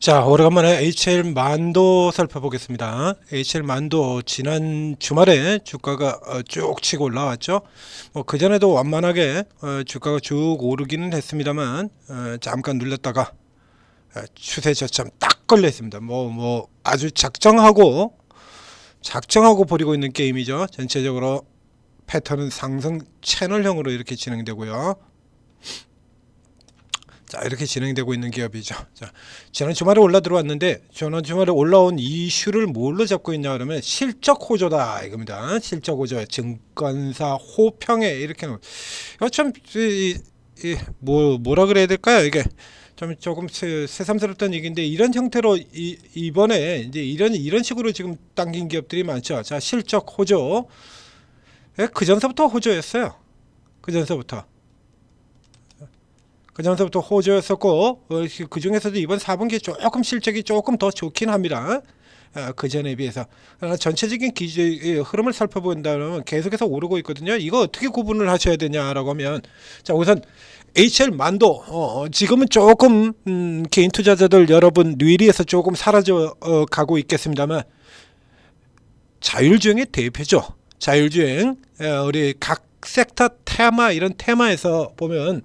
자, 오래간만에 HL 만도 살펴보겠습니다. HL 만도 지난 주말에 주가가 쭉 치고 올라왔죠. 뭐 그전에도 완만하게 주가가 쭉 오르기는 했습니다만 잠깐 눌렸다가 추세 저점 딱 걸려 있습니다. 뭐 아주 작정하고 버리고 있는 게임이죠. 전체적으로 패턴은 상승 채널형으로 이렇게 진행되고요. 자, 이렇게 진행되고 있는 기업이죠. 자, 지난 주말에 올라 들어왔는데 지난 주말에 올라온 이슈를 뭘로 잡고 있냐 그러면 실적 호조다 이겁니다. 실적 호조, 증권사 호평에 이렇게 참 뭐라 그래야 될까요? 이게 좀 조금 새삼스럽던 얘기인데 이런 형태로 이번에 이제 이런 식으로 지금 당긴 기업들이 많죠. 자, 실적 호조. 그 전서부터 호조였어요. 그 전서부터. 그 전서부터 호조였었고 그 중에서도 이번 4분기 조금 실적이 조금 더 좋긴 합니다. 그 전에 비해서. 전체적인 흐름을 살펴본다면 계속해서 오르고 있거든요. 이거 어떻게 구분을 하셔야 되냐라고 하면, 자, 우선 HL 만도 지금은 조금 개인 투자자들 여러분 뇌리에서 조금 사라져 가고 있겠습니다만 자율주행의 대표죠. 자율주행. 우리 각 섹터 테마, 이런 테마에서 보면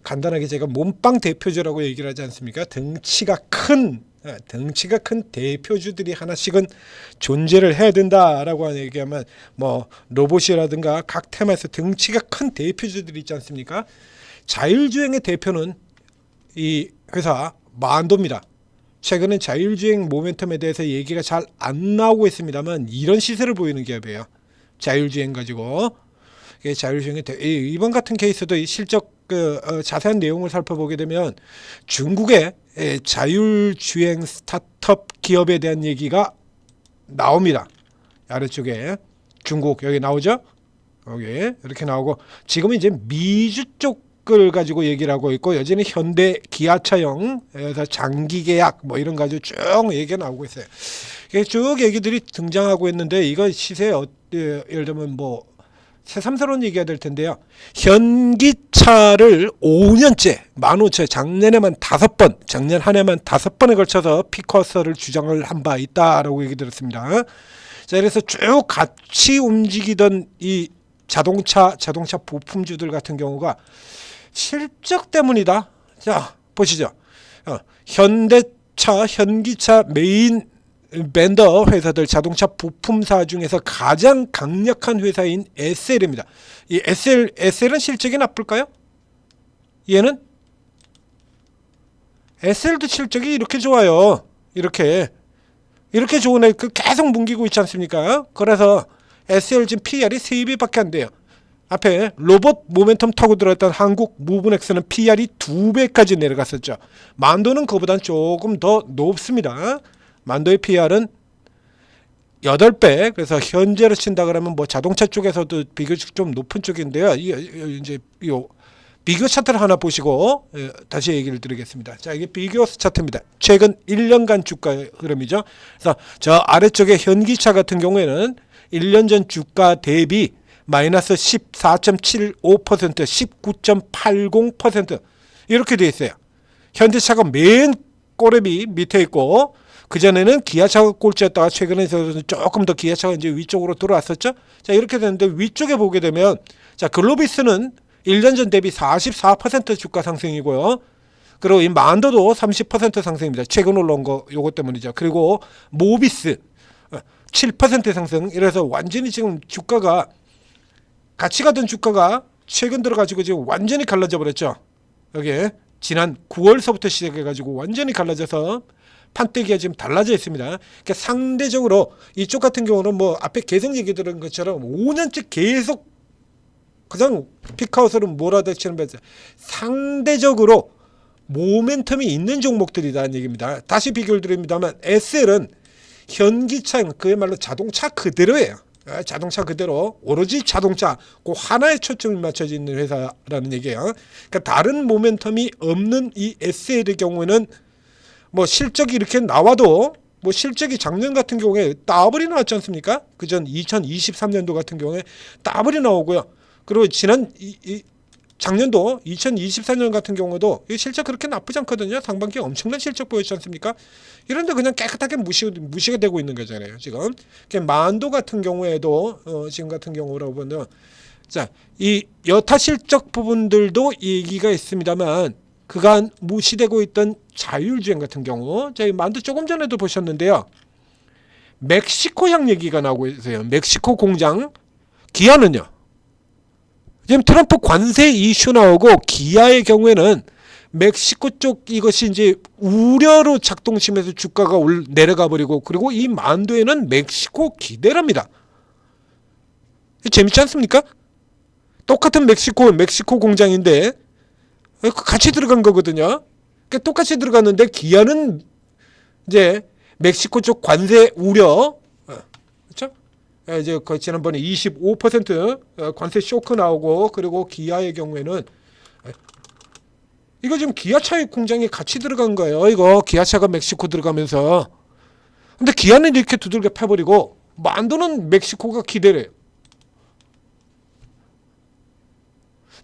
간단하게 제가 몸빵 대표주라고 얘기를 하지 않습니까? 덩치가 큰 대표주들이 하나씩은 존재를 해야 된다라고 얘기하면 뭐 로봇이라든가 각 테마에서 덩치가 큰 대표주들이 있지 않습니까? 자율주행의 대표는 이 회사 만도입니다. 최근에 자율주행 모멘텀에 대해서 얘기가 잘 안 나오고 있습니다만 이런 시세를 보이는 기업이에요. 자율주행 가지고. 자율주행의 이번 같은 케이스도 이 실적 자세한 내용을 살펴보게 되면 중국의 자율주행 스타트업 기업에 대한 얘기가 나옵니다. 아래쪽에 중국 여기 나오죠? 여기 이렇게 나오고 지금은 이제 미주 쪽을 가지고 얘기를 하고 있고 여전히 현대 기아차형에서 장기 계약 뭐 이런 가지고 쭉 얘기가 나오고 있어요. 쭉 얘기들이 등장하고 있는데 이거 시세 예를 들면 뭐 새삼스러운 얘기가 될 텐데요. 현기차를 5년째 15,000 작년에만 5번 작년 한 해만 5번에 걸쳐서 피커스를 주장을 한 바 있다라고 얘기 들었습니다. 자, 그래서 쭉 같이 움직이던 이 자동차 부품주들 같은 경우가 실적 때문이다. 자, 보시죠. 현기차 메인 벤더 회사들 자동차 부품사 중에서 가장 강력한 회사인 SL입니다. 이 SL은 실적이 나쁠까요? 얘는 SL도 실적이 이렇게 좋아요. 이렇게 좋은 애 계속 뭉기고 있지 않습니까? 그래서 SL 지금 PR이 3배밖에 안 돼요. 앞에 로봇 모멘텀 타고 들어왔던 한국 무브넥스는 PR이 2배까지 내려갔었죠. 만도는 그보다는 조금 더 높습니다. 만도의 PR은 8배. 그래서 현재로 친다 그러면 뭐 자동차 쪽에서도 비교적 좀 높은 쪽인데요. 이제 비교 차트를 하나 보시고 다시 얘기를 드리겠습니다. 자, 이게 비교 차트입니다. 최근 1년간 주가 흐름이죠. 그래서 저 아래쪽에 현기차 같은 경우에는 1년 전 주가 대비 마이너스 14.75%, 19.80% 이렇게 돼 있어요. 현대차가 맨 꼬레비 밑에 있고 그전에는 기아차가 꼴찌였다가 최근에는 조금 더 기아차가 이제 위쪽으로 들어왔었죠. 자, 이렇게 되는데 위쪽에 보게 되면 자, 글로비스는 1년 전 대비 44% 주가 상승이고요. 그리고 이 만도도 30% 상승입니다. 최근 올라온 거 요거 때문이죠. 그리고 모비스 7% 상승. 이래서 완전히 지금 주가가 같이 가던 주가가 최근 들어가지고 지금 완전히 갈라져 버렸죠. 여기 지난 9월서부터 시작해가지고 완전히 갈라져서 판때기가 지금 달라져 있습니다. 그러니까 상대적으로 이쪽 같은 경우는 뭐 앞에 계속 얘기 들은 것처럼 5년째 계속 그냥 피크아웃으로 몰아닥치는 배제 상대적으로 모멘텀이 있는 종목들이라는 얘기입니다. 다시 비교를 드립니다만 SL은 현기차 그야말로 자동차 그대로예요. 자동차 그대로 오로지 자동차 그 하나에 초점이 맞춰져 있는 회사라는 얘기예요. 그러니까 다른 모멘텀이 없는 이 SL의 경우에는 뭐 실적이 이렇게 나와도 뭐 실적이 작년 같은 경우에 따블이 나왔지 않습니까? 그전 2023년도 같은 경우에 따블이 나오고요. 그리고 지난 작년도 2024년 같은 경우도 실적 그렇게 나쁘지 않거든요. 상반기 엄청난 실적 보였지 않습니까? 이런데 그냥 깨끗하게 무시가 되고 있는 거잖아요. 지금 만도 같은 경우에도 지금 같은 경우라고 보면 자, 이 여타 실적 부분들도 얘기가 있습니다만 그간 무시되고 있던 자율주행 같은 경우 저희 만도 조금 전에도 보셨는데요. 멕시코향 얘기가 나오고 있어요. 멕시코 공장 기아는요. 지금 트럼프 관세 이슈 나오고 기아의 경우에는 멕시코 쪽 이것이 이제 우려로 작동시면서 주가가 내려가 버리고 그리고 이 만도에는 멕시코 기대랍니다. 재밌지 않습니까? 똑같은 멕시코 공장인데 같이 들어간 거거든요. 그러니까 똑같이 들어갔는데 기아는 이제 멕시코 쪽 관세 우려, 그렇죠? 이제 그 지난번에 25% 관세 쇼크 나오고 그리고 기아의 경우에는 이거 지금 기아차의 공장에 같이 들어간 거예요. 이거 기아차가 멕시코 들어가면서 근데 기아는 이렇게 두들겨 패버리고 만도는 멕시코가 기대래요.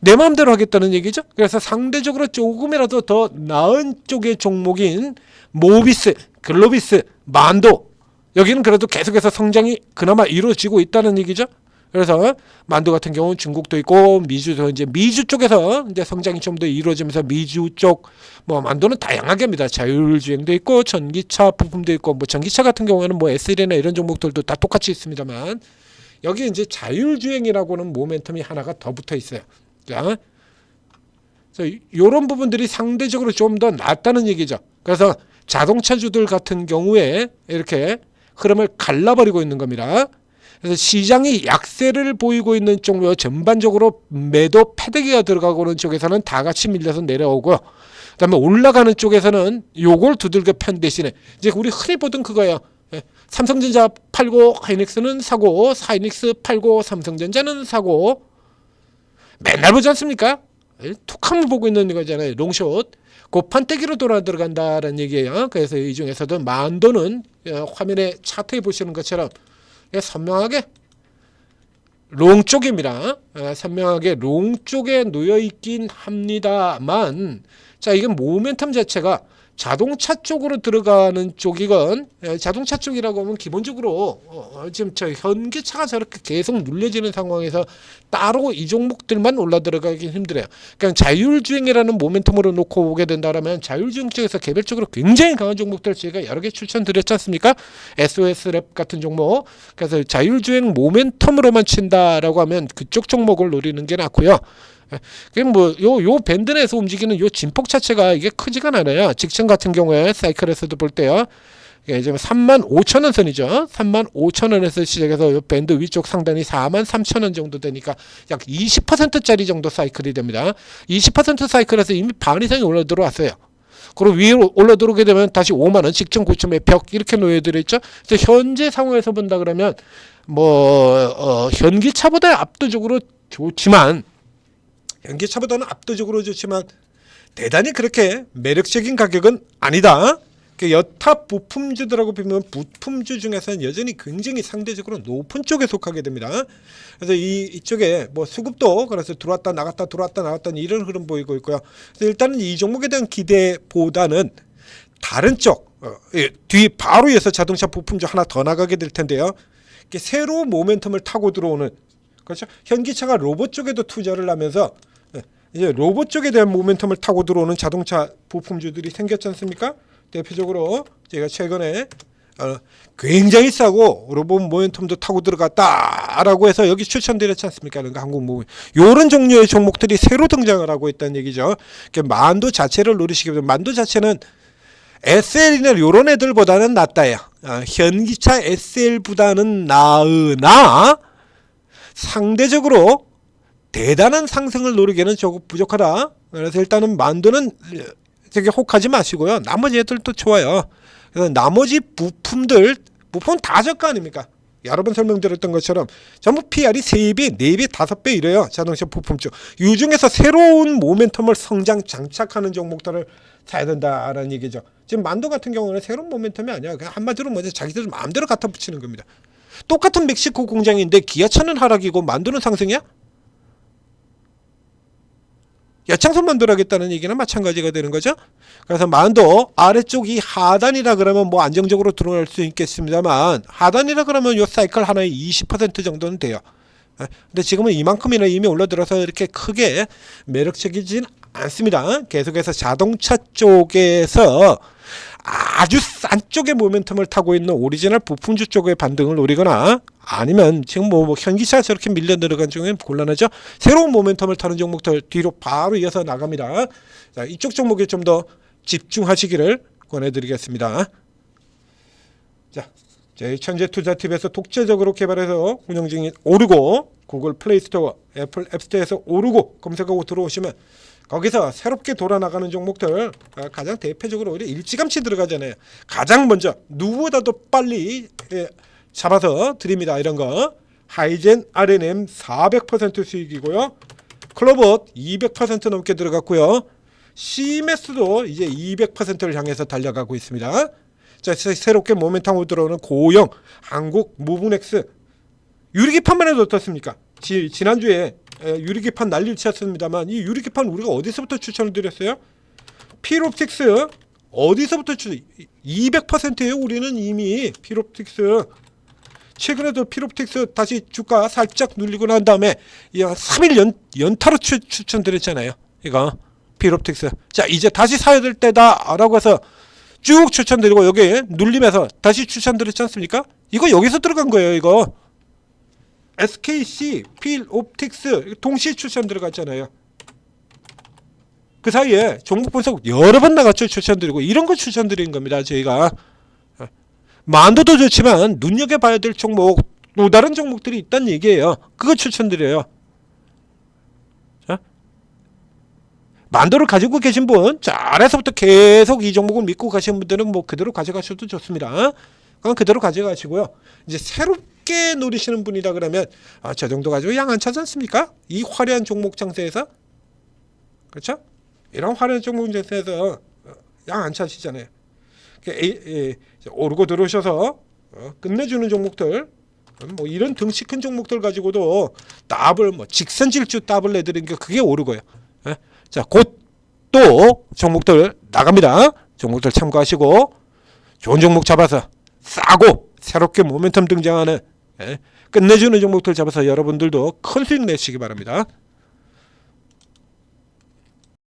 내 마음대로 하겠다는 얘기죠. 그래서 상대적으로 조금이라도 더 나은 쪽의 종목인 모비스, 글로비스, 만도 여기는 그래도 계속해서 성장이 그나마 이루어지고 있다는 얘기죠. 그래서 만도 같은 경우는 중국도 있고 미주도 이제 미주 쪽에서 이제 성장이 좀 더 이루어지면서 미주 쪽 뭐 만도는 다양하게 합니다. 자율주행도 있고 전기차 부품도 있고 뭐 전기차 같은 경우에는 뭐 SL이나 이런 종목들도 다 똑같이 있습니다만 여기 이제 자율주행이라고는 모멘텀이 하나가 더 붙어 있어요. 자, 이런 부분들이 상대적으로 좀 더 낫다는 얘기죠. 그래서 자동차주들 같은 경우에 이렇게 흐름을 갈라버리고 있는 겁니다. 그래서 시장이 약세를 보이고 있는 쪽으로 전반적으로 매도 패대기가 들어가고 있는 쪽에서는 다 같이 밀려서 내려오고요. 그다음에 올라가는 쪽에서는 요걸 두들겨 편 대신에 이제 우리 흔히 보던 그거예요. 삼성전자 팔고 하이닉스는 사고, 하이닉스 팔고 삼성전자는 사고. 맨날 보지 않습니까? 툭하면 보고 있는 거잖아요. 롱숏. 고판때기로 돌아 들어간다라는 얘기예요. 그래서 이 중에서도 만도는 화면에 차트에 보시는 것처럼 선명하게 롱 쪽입니다. 선명하게 롱 쪽에 놓여 있긴 합니다만 자, 이게 모멘텀 자체가 자동차 쪽으로 들어가는 쪽이건 자동차 쪽이라고 하면 기본적으로 지금 저 현기차가 저렇게 계속 눌려지는 상황에서 따로 이 종목들만 올라 들어가기 힘들어요. 그러니까 자율주행이라는 모멘텀으로 놓고 보게 된다면 자율주행 쪽에서 개별적으로 굉장히 강한 종목들 저희가 여러 개 추천드렸지 않습니까? SOS랩 같은 종목. 그래서 자율주행 모멘텀으로만 친다라고 하면 그쪽 종목을 노리는 게 낫고요. 그럼 요 밴드 내에서 움직이는 요 진폭 자체가 이게 크지가 않아요. 직전 같은 경우에 사이클에서도 볼 때요. 이게 지금 35,000원 선이죠. 35,000원에서 시작해서 요 밴드 위쪽 상단이 43,000원 정도 되니까 약 20%짜리 정도 사이클이 됩니다. 20% 사이클에서 이미 반 이상이 올라 들어왔어요. 그리고 위로 올라 들어오게 되면 다시 5만원 직전 고점의 벽 이렇게 놓여져 있죠. 그래서 현재 상황에서 본다 그러면 현기차보다 압도적으로 좋지만 현기차보다는 압도적으로 좋지만 대단히 그렇게 매력적인 가격은 아니다. 여타 부품주들하고 비교하면 부품주 중에서는 여전히 굉장히 상대적으로 높은 쪽에 속하게 됩니다. 그래서 이쪽에 뭐 수급도 그래서 들어왔다 나갔다 이런 흐름 보이고 있고요. 그래서 일단은 이 종목에 대한 기대보다는 다른 쪽 뒤 바로 이어서 자동차 부품주 하나 더 나가게 될 텐데요. 새로 모멘텀을 타고 들어오는 그렇죠. 현기차가 로봇 쪽에도 투자를 하면서 이제 로봇 쪽에 대한 모멘텀을 타고 들어오는 자동차 부품주들이 생겼지 않습니까? 대표적으로 제가 최근에 굉장히 싸고 로봇 모멘텀도 타고 들어갔다라고 해서 여기 추천드렸지 않습니까? 그러니까 한국모빌 이런 종류의 종목들이 새로 등장을 하고 있다는 얘기죠. 만도 자체를 노리시게 되면 만도 자체는 SL이나 이런 애들보다는 낫다요. 현기차 SL보다는 나으나 상대적으로 대단한 상승을 노리기에는 조금 부족하다. 그래서 일단은 만도는 되게 혹하지 마시고요. 나머지 애들도 좋아요. 그래서 나머지 부품은 다 저가 아닙니까? 여러 번 설명드렸던 것처럼 전부 PR이 3배, 4배, 5배 이래요. 자동차 부품주. 이 중에서 새로운 모멘텀을 성장 장착하는 종목들을 사야 된다라는 얘기죠. 지금 만도 같은 경우는 새로운 모멘텀이 아니야. 그냥 한마디로 먼저 자기들 마음대로 갖다 붙이는 겁니다. 똑같은 멕시코 공장인데 기아차는 하락이고 만도는 상승이야? 야창선 만들어야겠다는 얘기는 마찬가지가 되는 거죠. 그래서 만도 아래쪽이 하단이라 그러면 뭐 안정적으로 들어갈 수 있겠습니다만 하단이라 그러면 요 사이클 하나에 20% 정도는 돼요. 근데 지금은 이만큼이나 이미 올라들어서 이렇게 크게 매력적이진 않습니다. 계속해서 자동차 쪽에서 아주 싼 쪽의 모멘텀을 타고 있는 오리지널 부품주 쪽의 반등을 노리거나 아니면 지금 뭐 현기차 저렇게 밀려 내려간 중엔 곤란하죠. 새로운 모멘텀을 타는 종목들 뒤로 바로 이어서 나갑니다. 자, 이쪽 종목에 좀 더 집중하시기를 권해드리겠습니다. 자, 저희 천재투자팁에서 독자적으로 개발해서 운영 중인 오르고 구글 플레이스토어, 애플 앱스토어에서 오르고 검색하고 들어오시면 거기서 새롭게 돌아나가는 종목들 가장 대표적으로 우리 일찌감치 들어가잖아요. 가장 먼저 누구보다도 빨리 잡아서 드립니다. 이런 거 하이젠 R&M 400% 수익이고요. 클로봇 200% 넘게 들어갔고요. CMS도 이제 200%를 향해서 달려가고 있습니다. 자, 새롭게 모멘텀으로 들어오는 고영, 한국, 무브넥스 유리기판만 해도 어떻습니까? 지난주에 유리기판 난리를 쳤습니다만 이 유리기판 우리가 어디서부터 추천을 드렸어요? 필옵틱스 어디서부터 200%예요. 우리는 이미 필옵틱스 최근에도 필옵틱스 다시 주가 살짝 눌리고 난 다음에 3일 연타로 추천드렸잖아요. 이거 필옵틱스. 자, 이제 다시 사야 될 때다 라고 해서 쭉 추천드리고 여기 눌리면서 다시 추천드렸지 않습니까? 이거 여기서 들어간 거예요. 이거 SKC, 필옵틱스 동시 추천 들어갔잖아요. 그 사이에 종목 분석 여러 번 나갔죠. 추천드리고 이런 거 추천드린 겁니다. 저희가 만도도 좋지만 눈여겨봐야 될 종목 또 다른 종목들이 있다는 얘기예요. 그거 추천드려요. 자, 만도를 가지고 계신 분, 자, 아래서부터 계속 이 종목을 믿고 가시는 분들은 뭐 그대로 가져가셔도 좋습니다. 그건 그대로 가져가시고요. 이제 새롭게 노리시는 분이다 그러면 저 정도 가지고 양 안 차지 않습니까? 이 화려한 종목 장세에서. 그렇죠? 이런 화려한 종목 장세에서 양 안 차시잖아요. 오르고 들어오셔서 끝내주는 종목들, 뭐 이런 덩치 큰 종목들 가지고도 더블 뭐 직선 질주 더블 내드리는 게 그게 오르고요. 자, 곧 또 종목들 나갑니다. 종목들 참고하시고 좋은 종목 잡아서 싸고 새롭게 모멘텀 등장하는 끝내주는 종목들 잡아서 여러분들도 큰 수익 내시기 바랍니다.